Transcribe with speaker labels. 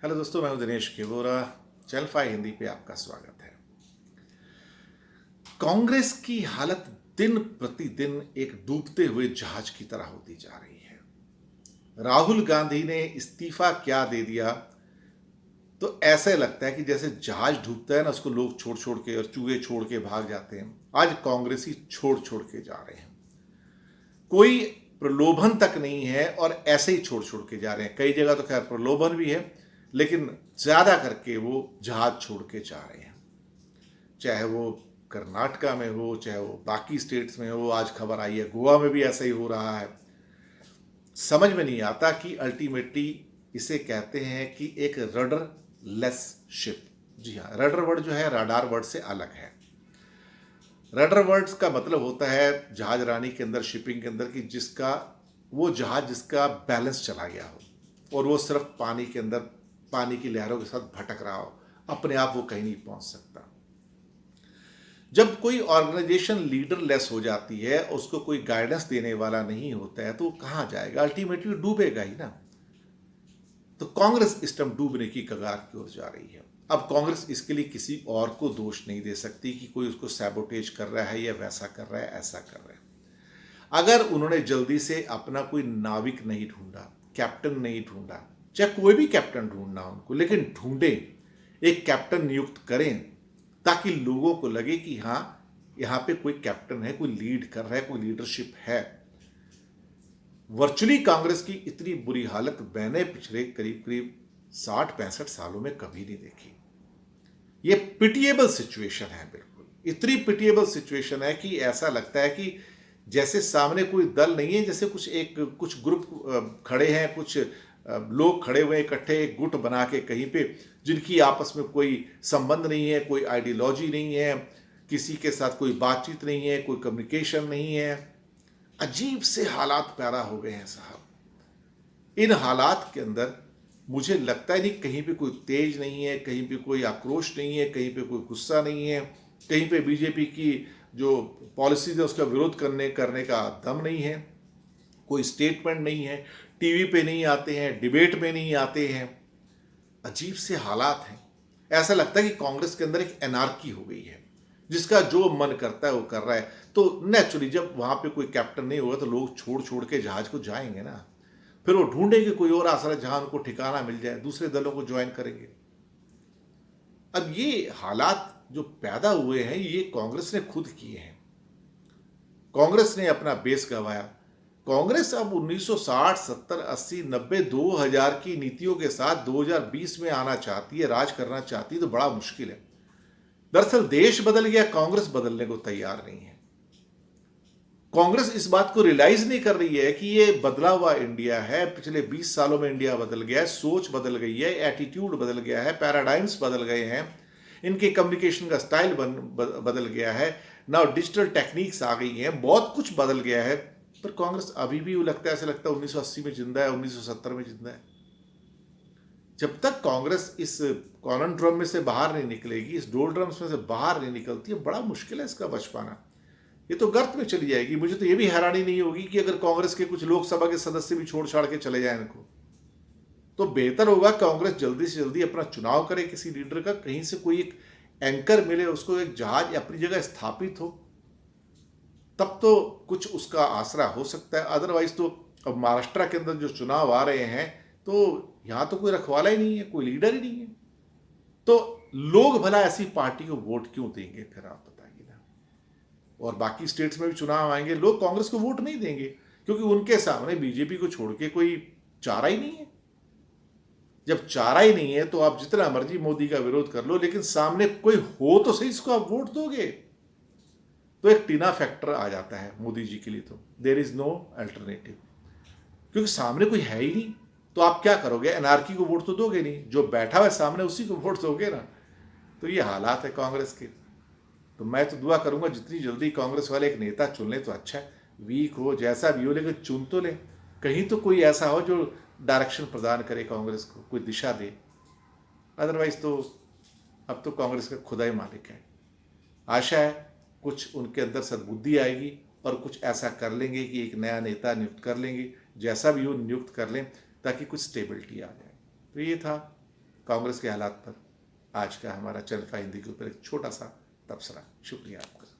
Speaker 1: Hello दोस्तों, मैं हूं दिनेश केवोरा। चैनल 5 हिंदी पे आपका स्वागत है। कांग्रेस की हालत दिन प्रतिदिन एक डूबते हुए जहाज की तरह होती जा रही है। राहुल गांधी ने इस्तीफा क्या दे दिया, तो ऐसे लगता है कि जैसे जहाज डूबता है ना, उसको लोग छोड़ छोड़ के और चूहे छोड़ के भाग जाते हैं। आज कांग्रेसी छोड़ छोड़ के जा रहे हैं। कोई प्रलोभन तक नहीं है और ऐसे ही छोड़ छोड़ के जा रहे हैं। कई जगह तो खैर प्रलोभन भी है, लेकिन ज्यादा करके वो जहाज छोड़ के जा रहे हैं। चाहे वो कर्नाटका में हो, चाहे वो बाकी स्टेट्स में हो। आज खबर आई है गोवा में भी ऐसा ही हो रहा है। समझ में नहीं आता कि अल्टीमेटली इसे कहते हैं कि एक रडर लेस शिप। जी हाँ, रडर वर्ड जो है राडार वर्ड से अलग है। रडर वर्ड्स का मतलब होता है जहाज रानी के अंदर, शिपिंग के अंदर, कि जिसका वो जहाज जिसका बैलेंस चला गया हो और वो सिर्फ पानी के अंदर पानी की लहरों के साथ भटक रहा हो, अपने आप वो कहीं नहीं पहुंच सकता। जब कोई ऑर्गेनाइजेशन लीडर लेस हो जाती है, उसको कोई गाइडेंस देने वाला नहीं होता है, तो वो कहां जाएगा? अल्टीमेटली डूबेगा ही ना। तो कांग्रेस इस टाइम डूबने की कगार की ओर जा रही है। अब कांग्रेस इसके लिए किसी और को दोष नहीं दे सकती कि कोई उसको सैबोटेज कर रहा है या वैसा कर रहा है, ऐसा कर रहा है। अगर उन्होंने जल्दी से अपना कोई नाविक नहीं ढूंढा, कैप्टन नहीं ढूंढा, चाहे कोई भी कैप्टन ढूंढना उनको, लेकिन ढूंढे, एक कैप्टन नियुक्त करें ताकि लोगों को लगे कि हाँ, यहां पे कोई कैप्टन है, कोई लीड कर रहा है, कोई लीडरशिप है। वर्चुअली कांग्रेस की इतनी बुरी हालत मैंने पिछले करीब करीब 60-65 सालों में कभी नहीं देखी। ये पिटिएबल सिचुएशन है, बिल्कुल इतनी पिटिएबल सिचुएशन है कि ऐसा लगता है कि जैसे सामने कोई दल नहीं है, जैसे कुछ ग्रुप खड़े हैं, कुछ लोग खड़े हुए इकट्ठे एक गुट बना के कहीं पे, जिनकी आपस में कोई संबंध नहीं है, कोई आइडियोलॉजी नहीं है, किसी के साथ कोई बातचीत नहीं है, कोई कम्युनिकेशन नहीं है। अजीब से हालात पैदा हो गए हैं साहब। इन हालात के अंदर मुझे लगता है नहीं, कहीं पे कोई तेज नहीं है, कहीं पे कोई आक्रोश नहीं है, कहीं पे कोई गुस्सा नहीं है, कहीं पे बीजेपी की जो पॉलिसीज है उसका विरोध करने करने का दम नहीं है, कोई स्टेटमेंट नहीं है, टीवी पे नहीं आते हैं, डिबेट में नहीं आते हैं। अजीब से हालात हैं। ऐसा लगता है कि कांग्रेस के अंदर एक एनार्की हो गई है, जिसका जो मन करता है वो कर रहा है। तो नेचुरली जब वहां पे कोई कैप्टन नहीं होगा तो लोग छोड़ छोड़ के जहाज को जाएंगे ना। फिर वो ढूंढेंगे कोई और आसरा जहां उनको ठिकाना मिल जाए, दूसरे दलों को ज्वाइन करेंगे। अब ये हालात जो पैदा हुए हैं, ये कांग्रेस ने खुद किए हैं। कांग्रेस ने अपना बेस गंवाया। कांग्रेस अब 1960, 70, 80, 90, 2000 की नीतियों के साथ 2020 में आना चाहती है, राज करना चाहती है, तो बड़ा मुश्किल है। दरअसल देश बदल गया, कांग्रेस बदलने को तैयार नहीं है। कांग्रेस इस बात को रियलाइज नहीं कर रही है कि ये बदला हुआ इंडिया है। पिछले 20 सालों में इंडिया बदल गया है, सोच बदल गई है, एटीट्यूड बदल गया है, पैराडाइम्स बदल गए हैं, इनके कम्युनिकेशन का स्टाइल बदल गया है। नाउ डिजिटल टेक्निक्स आ गई हैं, बहुत कुछ बदल गया है। पर कांग्रेस अभी भी लगता है, ऐसा लगता है 1980 में जिंदा है, 1970 में जिंदा है। जब तक कांग्रेस इस कॉनन में से बाहर नहीं निकलेगी, इस डोलड्रम्स में से बाहर नहीं निकलती है, बड़ा मुश्किल है इसका बच पाना। ये तो गर्त में चली जाएगी। मुझे तो ये भी हैरानी नहीं होगी कि अगर कांग्रेस के कुछ लोकसभा के सदस्य भी छोड़ छाड़ के चले जाएं इनको। तो बेहतर होगा कांग्रेस जल्दी से जल्दी अपना चुनाव करे किसी लीडर का, कहीं से कोई एक एंकर मिले उसको, एक जहाज अपनी जगह स्थापित हो, तब तो कुछ उसका आसरा हो सकता है। अदरवाइज तो अब महाराष्ट्र के अंदर जो चुनाव आ रहे हैं, तो यहां तो कोई रखवाला ही नहीं है, कोई लीडर ही नहीं है। तो लोग भला ऐसी पार्टी को वोट क्यों देंगे? फिर आप बताइए ना। और बाकी स्टेट्स में भी चुनाव आएंगे, लोग कांग्रेस को वोट नहीं देंगे, क्योंकि उनके सामने बीजेपी को छोड़ के कोई चारा ही नहीं है। जब चारा ही नहीं है तो आप जितना मर्जी मोदी का विरोध कर लो, लेकिन सामने कोई हो तो सही, इसको आप वोट दोगे। तो एक टीना फैक्टर आ जाता है मोदी जी के लिए। तो देर इज नो अल्टरनेटिव, क्योंकि सामने कोई है ही नहीं। तो आप क्या करोगे? एनआरकी को वोट तो दोगे नहीं, जो बैठा हुआ है सामने उसी को वोट दोगे ना। तो ये हालात है कांग्रेस के। तो मैं तो दुआ करूंगा जितनी जल्दी कांग्रेस वाले एक नेता चुन ले तो अच्छा है। वीक हो, जैसा भी हो, लेकिन चुन तो ले। कहीं तो कोई ऐसा हो जो डायरेक्शन प्रदान करे कांग्रेस को, कोई दिशा दे। अदरवाइज तो अब तो कांग्रेस का खुदा ही मालिक है। आशा है कुछ उनके अंदर सद्बुद्धि आएगी और कुछ ऐसा कर लेंगे कि एक नया नेता नियुक्त कर लेंगे, जैसा भी हो नियुक्त कर लें, ताकि कुछ स्टेबिलिटी आ जाए। तो ये था कांग्रेस के हालात पर आज का हमारा चैनल 5 हिंदी के ऊपर एक छोटा सा तबसरा। शुक्रिया आपका।